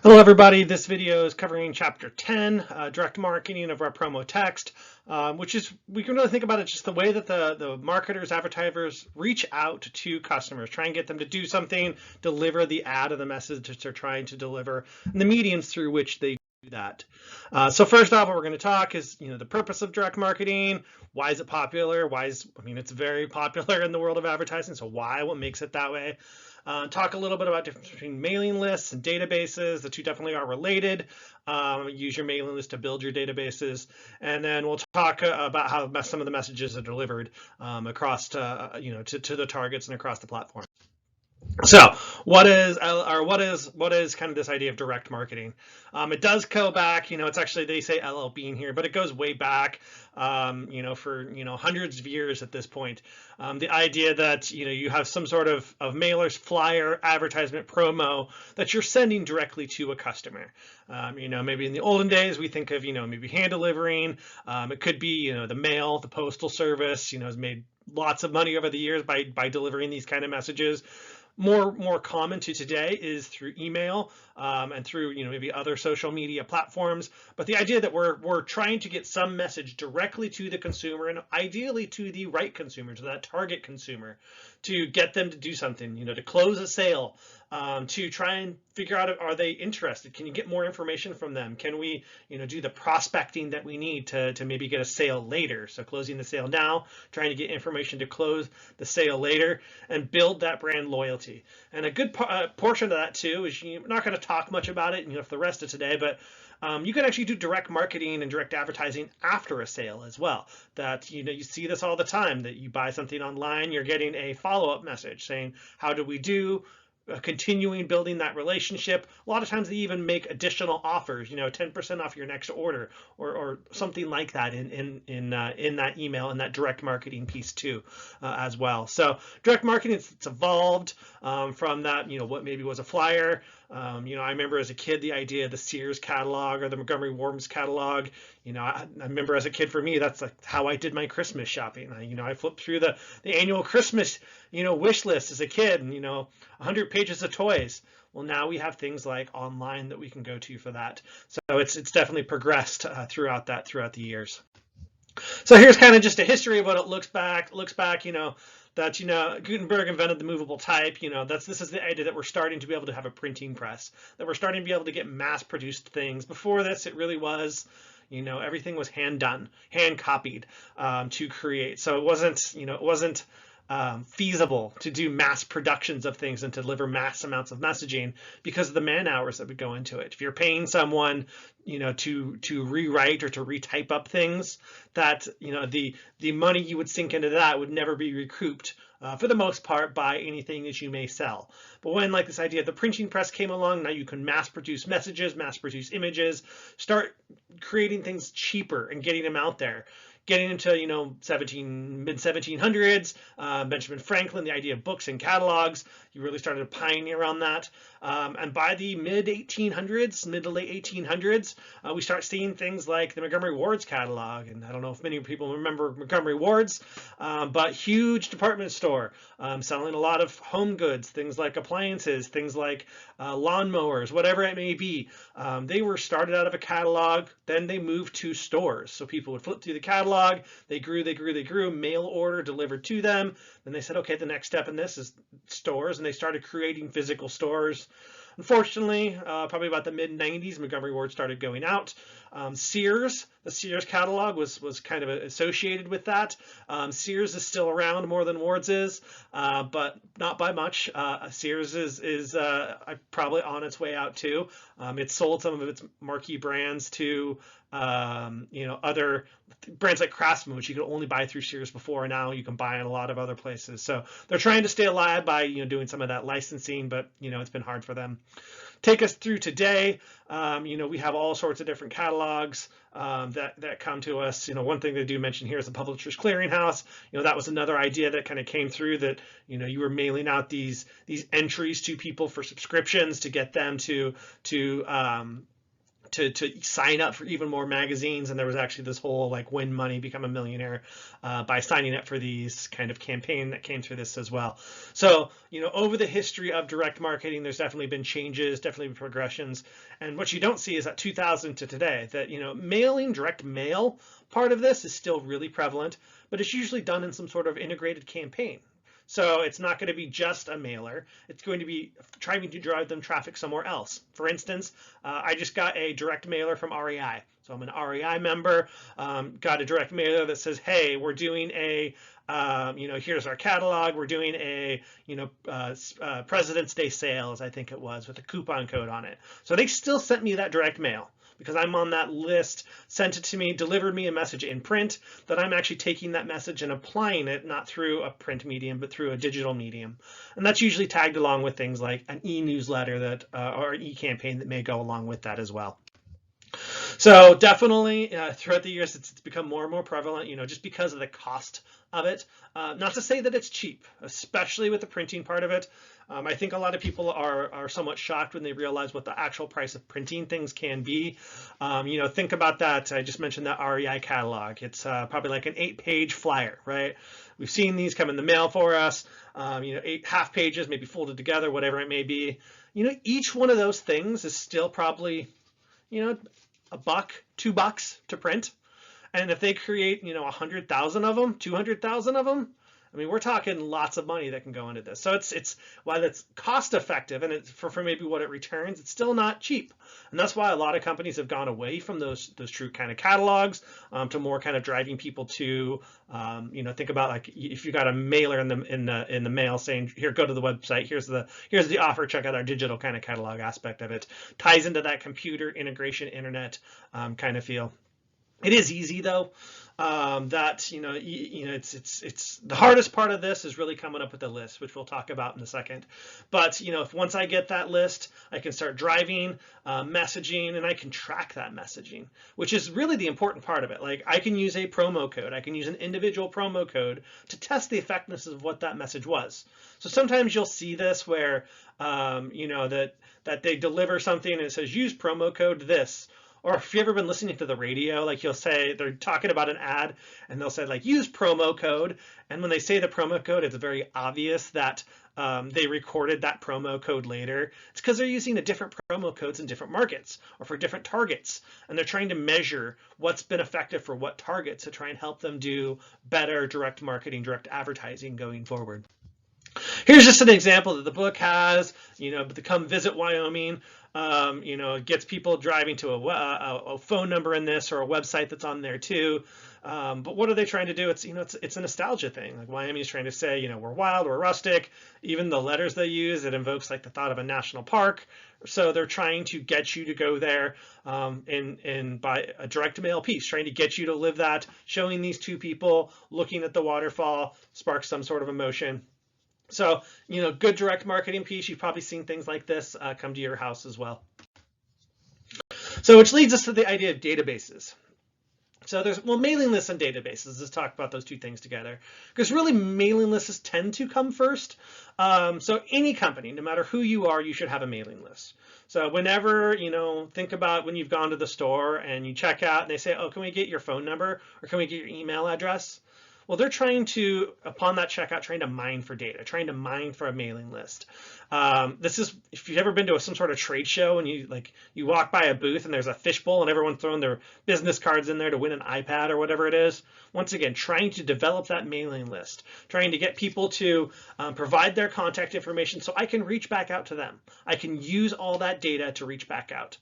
Hello everybody, this video is covering chapter 10, direct marketing of our promo text, which is, we can really think about it just the way that the marketers, advertisers reach out to customers, try and get them to do something, deliver the ad or the message that they're trying to deliver, and the mediums through which they do that. So first off, what we're going to talk is, the purpose of direct marketing. Why is it popular? It's very popular in the world of advertising, so why, what makes it that way? Talk a little bit about difference between mailing lists and databases. The two definitely are related. Use your mailing list to build your databases, and then we'll talk about how some of the messages are delivered across to the targets and across the platform. So what is kind of this idea of direct marketing? It does go back, it's actually, they say LL Bean here, but it goes way back, for hundreds of years at this point. The idea that you have some sort of mailers, flyer, advertisement, promo that you're sending directly to a customer. Maybe in the olden days we think of maybe hand delivering. It could be the mail, the postal service has made lots of money over the years by delivering these kind of messages. More common to today is through email and through maybe other social media platforms. But the idea that we're trying to get some message directly to the consumer, and ideally to the right consumer, to that target consumer, to get them to do something, to close a sale, to try and figure out, are they interested? Can you get more information from them? Can we do the prospecting that we need to maybe get a sale later? So closing the sale now, trying to get information to close the sale later, and build that brand loyalty. And a good portion of that too is, you're not going to talk much about it for the rest of today, but you can actually do direct marketing and direct advertising after a sale as well. That you see this all the time, that you buy something online, you're getting a follow-up message saying, how do we do? Continuing building that relationship. A lot of times they even make additional offers, 10% off your next order, or something like that in that email, and that direct marketing piece too, as well. So direct marketing, it's evolved from that, what maybe was a flyer. I remember as a kid the idea of the Sears catalog or the Montgomery Ward's catalog. I remember as a kid, for me, that's like how I did my Christmas shopping. I flipped through the annual Christmas wish list as a kid, and 100 pages of toys. Well, now we have things like online that we can go to for that. So it's definitely progressed throughout the years. So here's kind of just a history of what it looks back, that Gutenberg invented the movable type. This is the idea that we're starting to be able to have a printing press, that we're starting to be able to get mass-produced things. Before this, it really was, everything was hand done, hand copied to create. So it wasn't feasible to do mass productions of things and to deliver mass amounts of messaging because of the man hours that would go into it. If you're paying someone to rewrite or to retype up things, that the money you would sink into that would never be recouped for the most part by anything that you may sell. But when this idea of the printing press came along, now you can mass produce messages, mass produce images, start creating things cheaper and getting them out there. Getting into mid 1700s, Benjamin Franklin, the idea of books and catalogs, he really started to pioneer on that. And by the mid to late 1800s, we start seeing things like the Montgomery Ward's catalog. And I don't know if many people remember Montgomery Ward's, but huge department store selling a lot of home goods, things like appliances, things like lawnmowers, whatever it may be. They were started out of a catalog, then they moved to stores. So people would flip through the catalog, they grew, mail order delivered to them. Then they said, okay, the next step in this is stores, and they started creating physical stores. Unfortunately, probably about the mid-90s, Montgomery Ward started going out. Sears, the Sears catalog was kind of associated with that. Sears is still around more than Ward's is, but not by much. Sears is probably on its way out too. It sold some of its marquee brands to other brands like Craftsman, which you could only buy through Sears before, and now you can buy in a lot of other places. So they're trying to stay alive by doing some of that licensing, but it's been hard for them. Take us through today. We have all sorts of different catalogs that come to us. One thing they do mention here is the Publishers Clearinghouse. That was another idea that kind of came through, that you were mailing out these entries to people for subscriptions to get them to to sign up for even more magazines. And there was actually this whole like win money, become a millionaire by signing up for these kind of campaign that came through this as well. So, over the history of direct marketing, there's definitely been changes, definitely been progressions. And what you don't see is that 2000 to today, that, mailing, direct mail part of this is still really prevalent, but it's usually done in some sort of integrated campaign. So it's not going to be just a mailer. It's going to be trying to drive them traffic somewhere else. For instance, I just got a direct mailer from REI. So I'm an REI member, got a direct mailer that says, hey, we're doing a, here's our catalog. We're doing a, President's Day sales, I think it was, with a coupon code on it. So they still sent me that direct mail, because I'm on that list, sent it to me, delivered me a message in print, that I'm actually taking that message and applying it, not through a print medium, but through a digital medium. And that's usually tagged along with things like an e-newsletter that, or an e-campaign that may go along with that as well. So definitely throughout the years, it's become more and more prevalent, just because of the cost of it. Not to say that it's cheap, especially with the printing part of it. I think a lot of people are somewhat shocked when they realize what the actual price of printing things can be. Think about that. I just mentioned that REI catalog. It's probably like an 8-page flyer, right? We've seen these come in the mail for us, 8 half pages, maybe folded together, whatever it may be. Each one of those things is still probably, $1, $2 to print. And if they create, 100,000 of them, 200,000 of them, I mean, we're talking lots of money that can go into this. So it's while it's cost effective and it's for maybe what it returns, it's still not cheap. And that's why a lot of companies have gone away from those true kind of catalogs to more kind of driving people to, think about like if you got a mailer in the mail saying, here, go to the website, here's the offer, check out our digital kind of catalog aspect of it. Ties into that computer integration, internet kind of feel. It is easy though. It's the hardest part of this is really coming up with the list, which we'll talk about in a second. But if once I get that list, I can start driving, messaging, and I can track that messaging, which is really the important part of it. Like I can use a promo code, I can use an individual promo code to test the effectiveness of what that message was. So sometimes you'll see this where that they deliver something and it says use promo code this. Or if you've ever been listening to the radio, like you'll say, they're talking about an ad and they'll say like, use promo code. And when they say the promo code, it's very obvious that they recorded that promo code later. It's because they're using different promo codes in different markets or for different targets. And they're trying to measure what's been effective for what targets to try and help them do better direct marketing, direct advertising going forward. Here's just an example that the book has, the Come Visit Wyoming. It gets people driving to a phone number in this or a website that's on there too. But what are they trying to do? It's a nostalgia thing. Like Wyoming is trying to say, we're wild, we're rustic. Even the letters they use, it invokes like the thought of a national park. So they're trying to get you to go there and by a direct mail piece, trying to get you to live that, showing these two people looking at the waterfall sparks some sort of emotion. So, good direct marketing piece. You've probably seen things like this come to your house as well. So which leads us to the idea of databases. So there's, mailing lists and databases. Let's talk about those two things together. Because really mailing lists tend to come first. So any company, no matter who you are, you should have a mailing list. So whenever, think about when you've gone to the store and you check out and they say, oh, can we get your phone number or can we get your email address? Well, they're trying to, upon that checkout, trying to mine for data, trying to mine for a mailing list. This is, if you've ever been to some sort of trade show and you walk by a booth and there's a fishbowl and everyone's throwing their business cards in there to win an iPad or whatever it is. Once again, trying to develop that mailing list, trying to get people to provide their contact information so I can reach back out to them. I can use all that data to reach back out.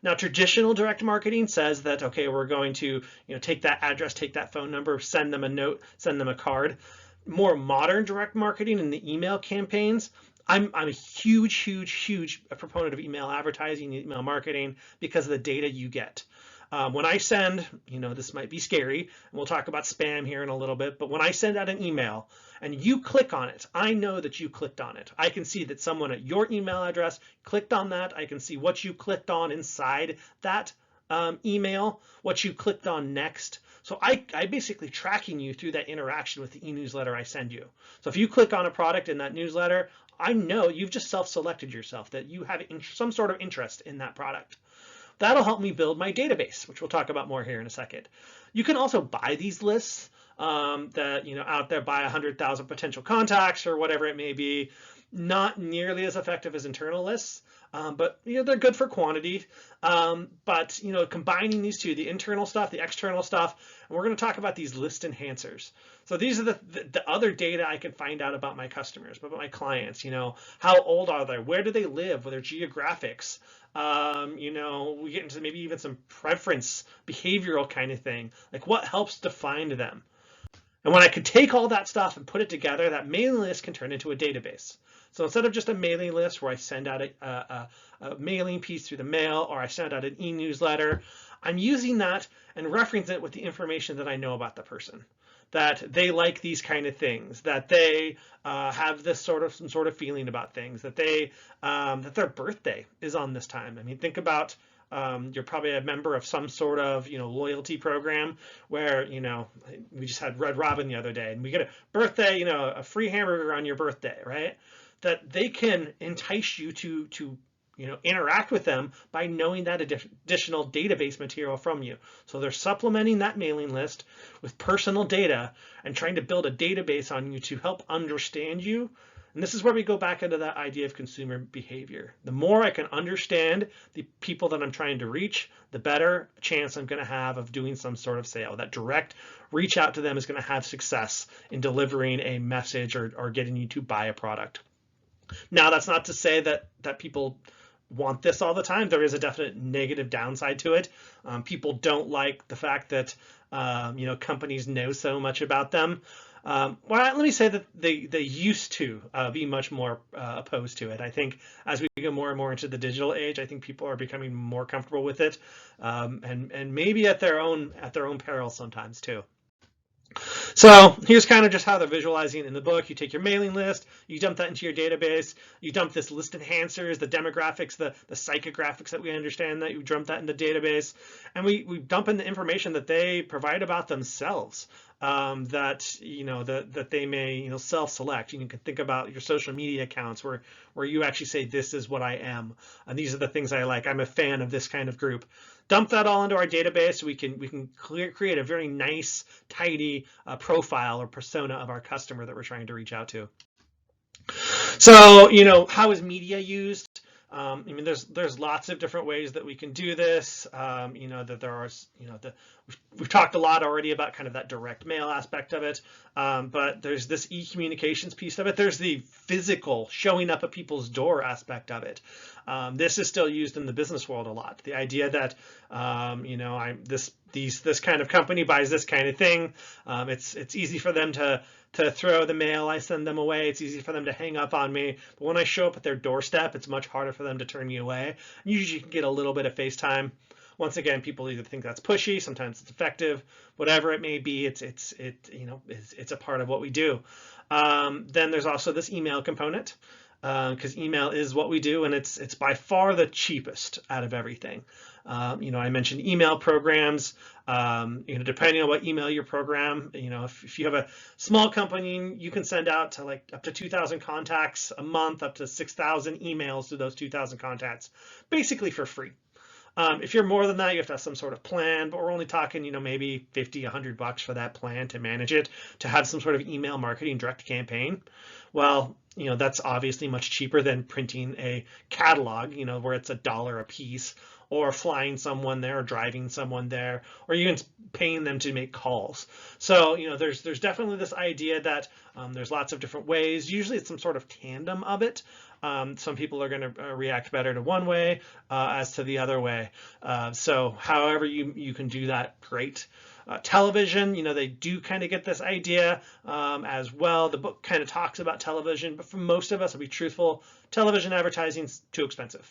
Now, traditional direct marketing says that, okay, we're going to take that address, take that phone number, send them a note, send them a card. More modern direct marketing and the email campaigns, I'm a huge proponent of email advertising, email marketing because of the data you get. When I send, this might be scary, and we'll talk about spam here in a little bit, but when I send out an email and you click on it, I know that you clicked on it. I can see that someone at your email address clicked on that. I can see what you clicked on inside that email, what you clicked on next. So I basically tracking you through that interaction with the e-newsletter I send you. So if you click on a product in that newsletter, I know you've just self-selected yourself, that you have some sort of interest in that product. That'll help me build my database, which we'll talk about more here in a second. You can also buy these lists that, out there, buy 100,000 potential contacts or whatever it may be. Not nearly as effective as internal lists, but they're good for quantity. But combining these two, the internal stuff, the external stuff, and we're going to talk about these list enhancers. So these are the other data I can find out about my customers, about my clients. How old are they? Where do they live? What are their geographics? We get into maybe even some preference, behavioral kind of thing, like what helps define them. And when I could take all that stuff and put it together, that mailing list can turn into a database. So instead of just a mailing list where I send out a mailing piece through the mail, or I send out an e-newsletter, I'm using that and reference it with the information that I know about the person, that they like these kind of things, that they have this some sort of feeling about things, that that their birthday is on this time. I mean, think about you're probably a member of some sort of loyalty program where we just had Red Robin the other day, and we get a birthday, a free hamburger on your birthday, right? That they can entice you to interact with them by knowing that additional database material from you. So they're supplementing that mailing list with personal data and trying to build a database on you to help understand you. And this is where we go back into that idea of consumer behavior. The more I can understand the people that I'm trying to reach, the better chance I'm going to have of doing some sort of sale. That direct reach out to them is going to have success in delivering a message or getting you to buy a product. Now, that's not to say that people want this all the time. There is a definite negative downside to it. People don't like the fact that companies know so much about them. Well, let me say that they used to be much more opposed to it. I think as we go more and more into the digital age, I think people are becoming more comfortable with it, and maybe at their own peril sometimes too. So here's kind of just how they're visualizing in the book. You take your mailing list, you dump that into your database, you dump this list enhancers, the demographics, the psychographics that we understand, that you dump that in the database, and we dump in the information that they provide about themselves, that they may self-select. You can think about your social media accounts where you actually say, this is what I am, and these are the things I like. I'm a fan of this kind of group. Dump that all into our database. We can create a very nice, tidy profile or persona of our customer that we're trying to reach out to. So, how is media used? I mean, there's lots of different ways that we can do this. That there are, we've talked a lot already about kind of that direct mail aspect of it, but there's this e-communications piece of it. There's the physical showing up at people's door aspect of it. This is still used in the business world a lot. The idea that, this kind of company buys this kind of thing. It's easy for them to throw the mail I send them away. It's easy for them to hang up on me. But when I show up at their doorstep, it's much harder for them to turn me away. Usually you can get a little bit of FaceTime. Once again, people either think that's pushy, sometimes it's effective, whatever it may be. It's a part of what we do. Then there's also this email component, because email is what we do, and it's by far the cheapest out of everything. I mentioned email programs. Depending on what email your program, if you have a small company, you can send out to like up to 2,000 contacts a month, up to 6,000 emails to those 2,000 contacts, basically for free. If you're more than that, you have to have some sort of plan, but we're only talking, maybe 50, $100 for that plan to manage it, to have some sort of email marketing direct campaign. Well, that's obviously much cheaper than printing a catalog, where it's $1 a piece, or flying someone there, or driving someone there, or even paying them to make calls. So, there's definitely this idea that there's lots of different ways. Usually it's some sort of tandem of it. Some people are going to react better to one way as to the other way. So however you can do that, great. Television, they do kind of get this idea as well. The book kind of talks about television, but for most of us, I'll be truthful, television advertising is too expensive.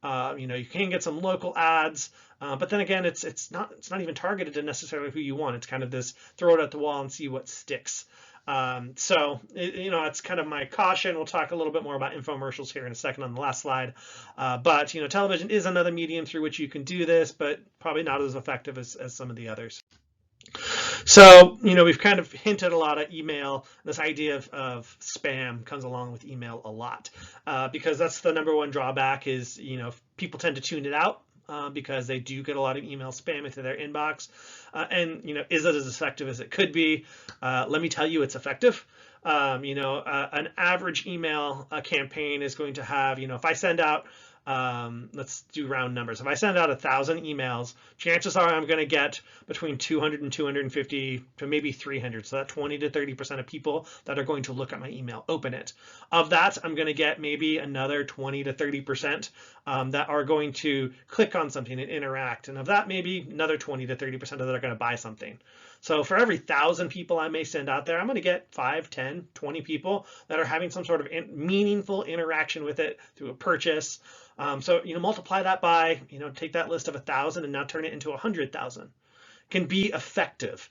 You can get some local ads, but then again, it's not even targeted to necessarily who you want. It's kind of this throw it at the wall and see what sticks. So it's kind of my caution. We'll talk a little bit more about infomercials here in a second on the last slide. But television is another medium through which you can do this, but probably not as effective as some of the others. So, we've kind of hinted a lot at email. This idea of spam comes along with email a lot, because that's the number one drawback is, people tend to tune it out because they do get a lot of email spam into their inbox. And is it as effective as it could be? Let me tell you, it's effective. An average email campaign is going to have, if I send out, let's do round numbers. If I send out 1,000 emails, chances are I'm going to get between 200 and 250 to maybe 300. So that's 20 to 30% of people that are going to look at my email, open it. Of that, I'm going to get maybe another 20 to 30% that are going to click on something and interact. And of that, maybe another 20 to 30% of that are going to buy something. So for every 1,000 people I may send out there, I'm going to get 5, 10, 20 people that are having some sort of meaningful interaction with it through a purchase. So multiply that by, take that list of 1,000 and now turn it into 100,000. Can be effective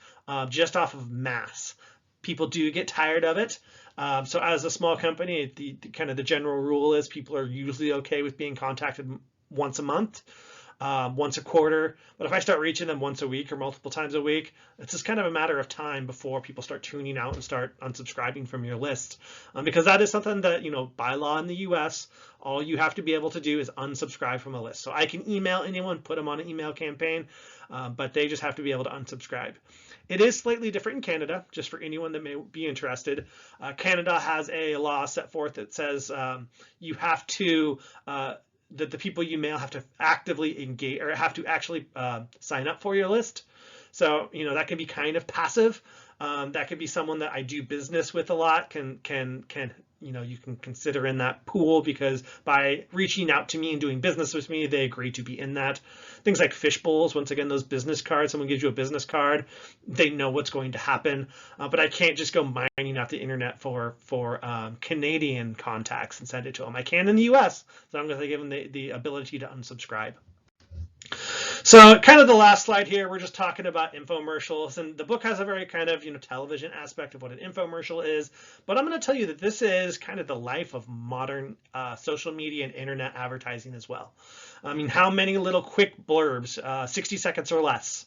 just off of mass. People do get tired of it. So as a small company, the kind of the general rule is people are usually okay with being contacted once a month. Once a quarter, but if I start reaching them once a week or multiple times a week, it's just kind of a matter of time before people start tuning out and start unsubscribing from your list, because that is something that, by law in the US, all you have to be able to do is unsubscribe from a list. So I can email anyone, put them on an email campaign, but they just have to be able to unsubscribe. It is slightly different in Canada, just for anyone that may be interested. Canada has a law set forth that says you have to that the people you mail have to actively engage or have to actually sign up for your list. So, that can be kind of passive. That could be someone that I do business with a lot, can you can consider in that pool, because by reaching out to me and doing business with me, they agree to be in that. Things like fish bowls, once again, those business cards, someone gives you a business card, they know what's going to happen. But I can't just go mining out the internet for Canadian contacts and send it to them. I can in the US, as long as I give them the ability to unsubscribe. So kind of the last slide here, we're just talking about infomercials, and the book has a very kind of television aspect of what an infomercial is, but I'm going to tell you that this is kind of the life of modern social media and internet advertising as well. I mean, how many little quick blurbs, 60 seconds or less,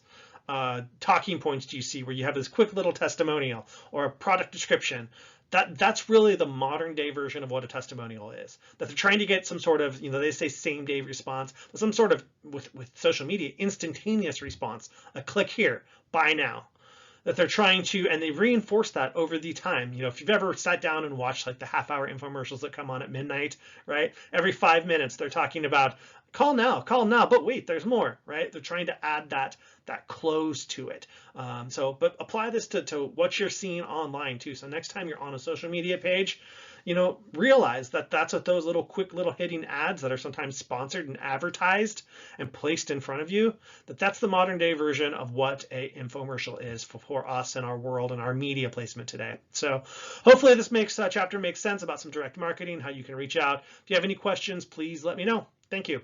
talking points do you see where you have this quick little testimonial or a product description? That's really the modern day version of what a testimonial is. That they're trying to get some sort of, they say same day response, but some sort of, with social media, instantaneous response. A click here, buy now. That they're trying to, and they reinforce that over the time. If you've ever sat down and watched like the half-hour infomercials that come on at midnight, right? Every 5 minutes they're talking about call now, but wait, there's more, right? They're trying to add that close to it. But apply this to what you're seeing online too. So next time you're on a social media page, realize that that's what those quick little hitting ads that are sometimes sponsored and advertised and placed in front of you, that's the modern day version of what a infomercial is for us in our world and our media placement today. So hopefully this chapter makes sense about some direct marketing, how you can reach out. If you have any questions, please let me know. Thank you.